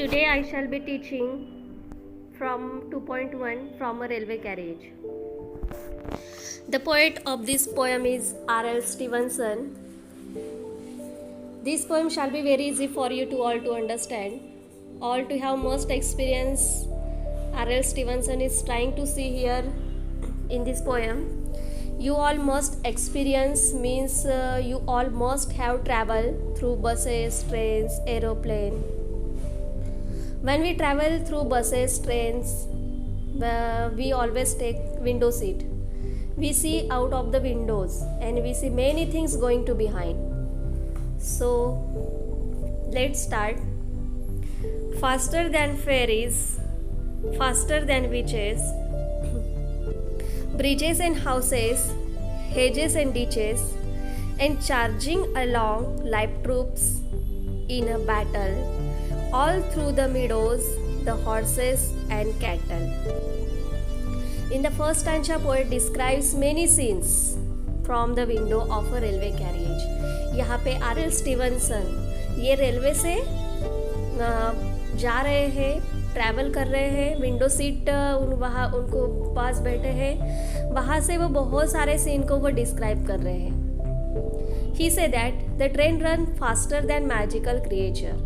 Today I shall be teaching from 2.1 from a railway carriage. The poet of this poem is R.L. Stevenson. This poem shall be very easy for you to all to understand. All to have most experience R.L. Stevenson is trying to see here in this poem. You all must experience means you all must have traveled through buses, trains, aeroplane. When we travel through buses, trains, we always take window seat. We see out of the windows and we see many things going to behind. So let's start. Faster than ferries, faster than witches, bridges and houses, hedges and ditches, and charging along like troops in a battle. All through the meadows, the horses and cattle. In the first stanza, poet describes many scenes from the window of a railway carriage. यहाँ पे R.L. Stevenson ये railway से जा रहे हैं, travel कर रहे हैं, विंडो सीट वहाँ उनको पास बैठे हैं, वहाँ से वो बहुत सारे सीन को वो डिस्क्राइब कर रहे हैं. He said that the train run faster than magical creature.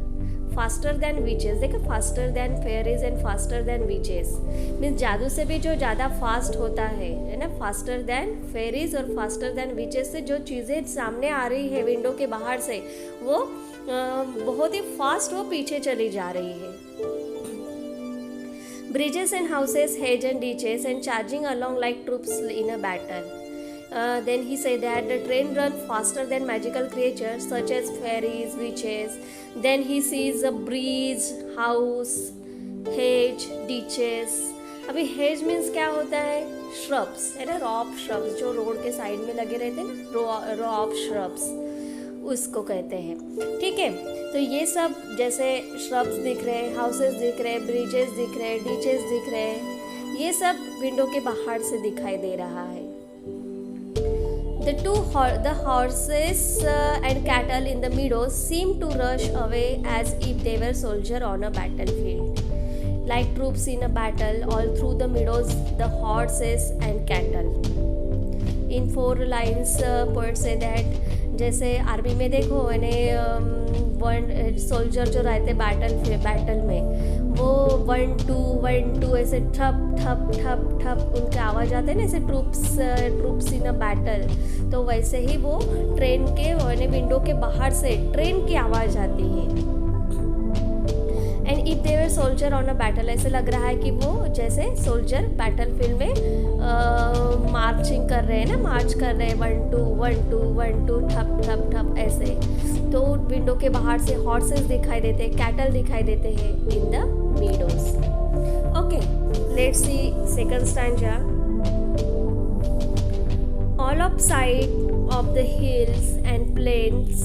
Faster than witches. देखो faster than fairies and faster than witches means जादू से भी जो ज़्यादा फास्ट होता है ना. फास्टर दैन फेरीज और फास्टर दैन विचेस से जो चीज़ें सामने आ रही है विंडो के बाहर से वो बहुत ही फास्ट वो पीछे चली जा रही है. Bridges and houses, hedges and ditches and charging along like troops in a battle. Then he said that the train run faster than magical creatures such as fairies, witches. Then he sees a bridge, house, hedge, ditches. अभी hedge means क्या होता है? Shrubs है ना, raw shrubs जो road के side में लगे रहते हैं ना, raw shrubs उसको कहते हैं. ठीक है, तो ये सब जैसे shrubs दिख रहे हैं, houses दिख रहे हैं, bridges दिख रहे हैं, ditches दिख रहे हैं, ये सब विंडो के बाहर से दिखाई दे रहा है. The horses and cattle in the meadows seem to rush away as if they were soldiers on a battlefield. Like troops in a battle, all through the meadows, the horses and cattle. In 4 lines, poet say that जैसे army में देखो soldier जो रहते battle में वो 1 2 1 2 ऐसे ठप ठप ठप ठप उनके आवाज़ आते हैं ना, ऐसे ट्रूप्स इन अ बैटल. तो वैसे ही वो ट्रेन के विंडो के बाहर से ट्रेन की आवाज़ आती है. And if they were soldier on a battle, ऐसे लग रहा है कि वो जैसे सोल्जर बैटल फील्ड में मार्चिंग कर रहे हैं ना, मार्च कर रहे हैं 1 2 1 2 1 2 ठप ठप ठप ऐसे. तो विंडो के बाहर से हॉर्सेस दिखाई देते हैं, कैटल दिखाई देते हैं in the meadows. Okay, let's see second stanza. All upside of the hills and plains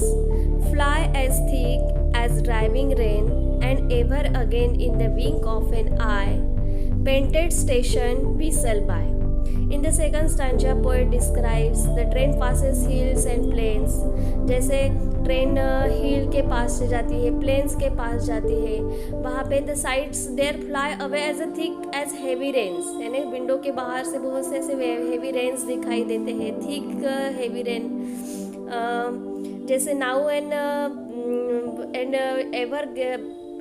fly as thick as driving rain, and ever again in the wink of an eye, painted station whistle by. In the second stanza, poet describes the train passes hills and plains. जैसे train हिल के पास से जाती है, planes के पास जाती है, वहाँ पे the sides their fly away as a thick as heavy rains. यानी विंडो के बाहर से बहुत से ऐसे हेवी रेन्स दिखाई देते हैं, थिक हेवी रेन. जैसे now and ever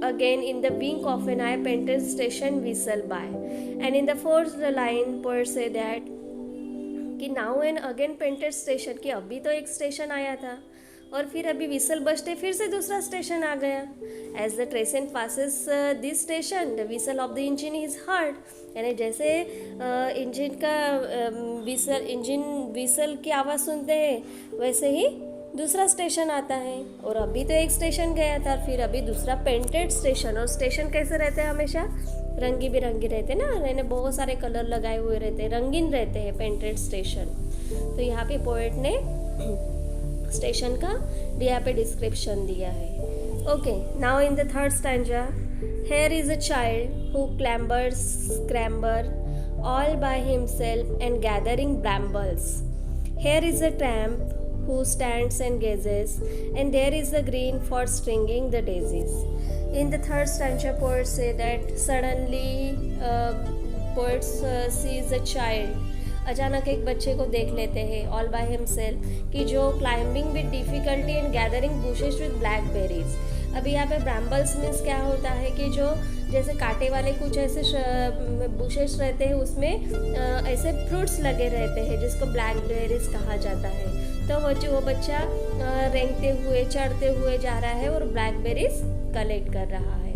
again in the wink of an eye, painted station whistle by. And in the fourth line, poet say that कि now and again painted station, कि अभी तो एक station आया था और फिर अभी विसल बजते फिर से दूसरा स्टेशन आ गया. As the train passes this station, the whistle of the engine is heard. यानी जैसे इंजन का इंजन विसल की आवाज़ सुनते हैं वैसे ही दूसरा स्टेशन आता है. और अभी तो एक स्टेशन गया था, फिर अभी दूसरा पेंटेड स्टेशन. और स्टेशन कैसे रहते हैं? हमेशा रंगी बिरंगी रहते हैं ना, यानी बहुत सारे कलर लगाए हुए रहते हैं, रंगीन रहते हैं पेंटेड स्टेशन. तो यहाँ पे पोएट ने स्टेशन का यहाँ पे डिस्क्रिप्शन दिया है. Okay, now in the third stanza. Here is a child who scramble all by himself and gathering brambles. Here is a tramp who stands and gazes, and there is the green for stringing the daisies. In the third stanza, poets say that suddenly poets sees a child. अचानक एक बच्चे को देख लेते हैं all by himself कि जो climbing with difficulty and gathering bushes with blackberries. अभी यहाँ पे ब्रैम्बल्स मीन्स क्या होता है कि जो जैसे कांटे वाले कुछ ऐसे बुशेस रहते हैं उसमें ऐसे फ्रूट्स लगे रहते हैं जिसको ब्लैकबेरीज कहा जाता है. तो वो बच्चा रेंगते हुए चढ़ते हुए जा रहा है और ब्लैकबेरीज कलेक्ट कर रहा है.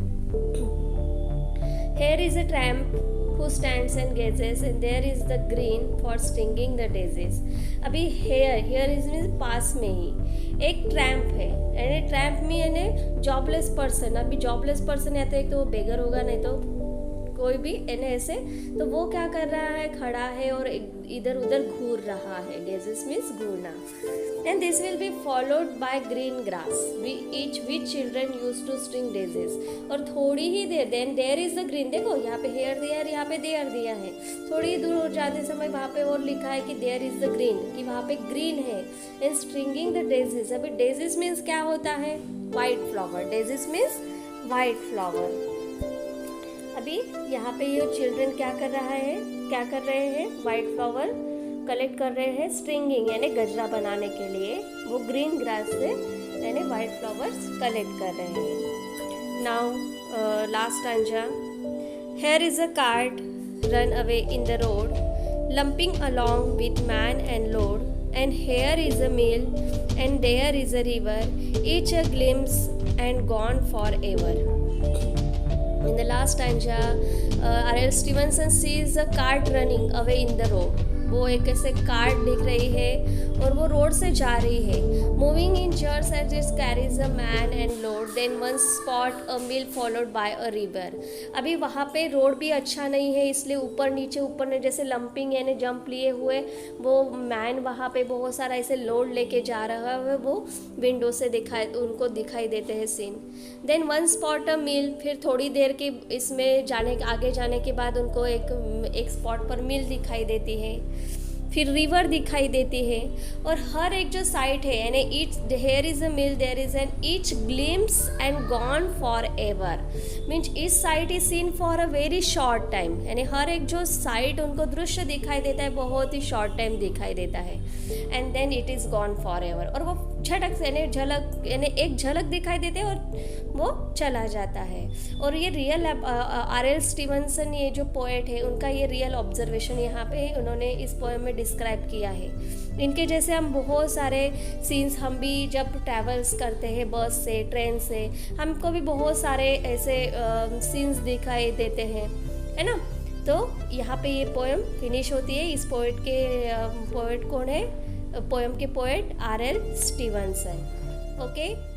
Here is a tramp who stands and gazes, and there is the green for stinging the daisies. अभी here is means पास में ही एक ट्रैम्प है. यानी ट्रैम्प में यानी जॉबलेस पर्सन. अभी जॉबलेस पर्सन या तो एक तो वो बेगर होगा, नहीं तो कोई भी यानी ऐसे. तो वो क्या कर रहा है, खड़ा है और इधर उधर घूर रहा है. गेजेस मीन्स घूरना. And this will be followed by green grass which children use to string daisies. और थोड़ी ही देर then there is the green. देखो यहाँ पे हेयर दिया है, यहाँ पे देयर दिया है. थोड़ी दूर जाते समय वहाँ पे और लिखा है कि देयर इज द ग्रीन, कि वहाँ पे ग्रीन है. In stringing the daisies. अभी डेजिस मीन्स क्या होता है, white flower. Daisies means white flower. अभी यहाँ पे ये चिल्ड्रन क्या कर रहे हैं, वाइट फ्लावर कलेक्ट कर रहे हैं. स्ट्रिंगिंग यानी गजरा बनाने के लिए वो ग्रीन ग्रास से यानी वाइट फ्लावर्स कलेक्ट कर रहे हैं. Now last stanza. Here is a cart run away in the road, lumping along with man and load, and here is a mill and there is a river, each a glimpse and gone forever. In the last stanza, R.L. Stevenson sees a cart running away in the road. वो एक ऐसे cart दिख रही है और वो road से जा रही है. Moving in jerks as it carries a man and load, then one spot a mill followed by a river. अभी वहाँ पे रोड भी अच्छा नहीं है, इसलिए ऊपर नीचे जैसे लंपिंग यानी जंप लिए हुए वो मैन वहाँ पे बहुत सारा ऐसे लोड लेके जा रहा है. वो विंडो से उनको दिखाई देते हैं seen. Then one spot a mill. फिर थोड़ी देर के इसमें आगे जाने के बाद उनको एक स्पॉट पर मिल दिखाई देती है. फिर रिवर दिखाई देती है. और हर एक जो साइट है यानी each here is a mill, there is an each glimpse and gone for ever. Means इस sight is seen for a very short time. यानी हर एक जो साइट उनको दृश्य दिखाई देता है बहुत ही शॉर्ट टाइम दिखाई देता है. And then it is gone for ever. और वो झटक से यानी एक झलक दिखाई देते हैं और वो चला जाता है. और ये रियल R.L. स्टीवनसन ये जो पोएट है उनका ये रियल ऑब्जर्वेशन यहाँ पे उन्होंने इस पोएम में डिस्क्राइब किया है. इनके जैसे हम बहुत सारे सीन्स हम भी जब ट्रैवल्स करते हैं बस से ट्रेन से, हमको भी बहुत सारे ऐसे सीन्स दिखाई देते हैं, है ना. तो यहाँ पे ये पोएम फिनिश होती है. इस पोएट कौन है, पोएम के पोएट R.L. स्टीवनसन. ओके.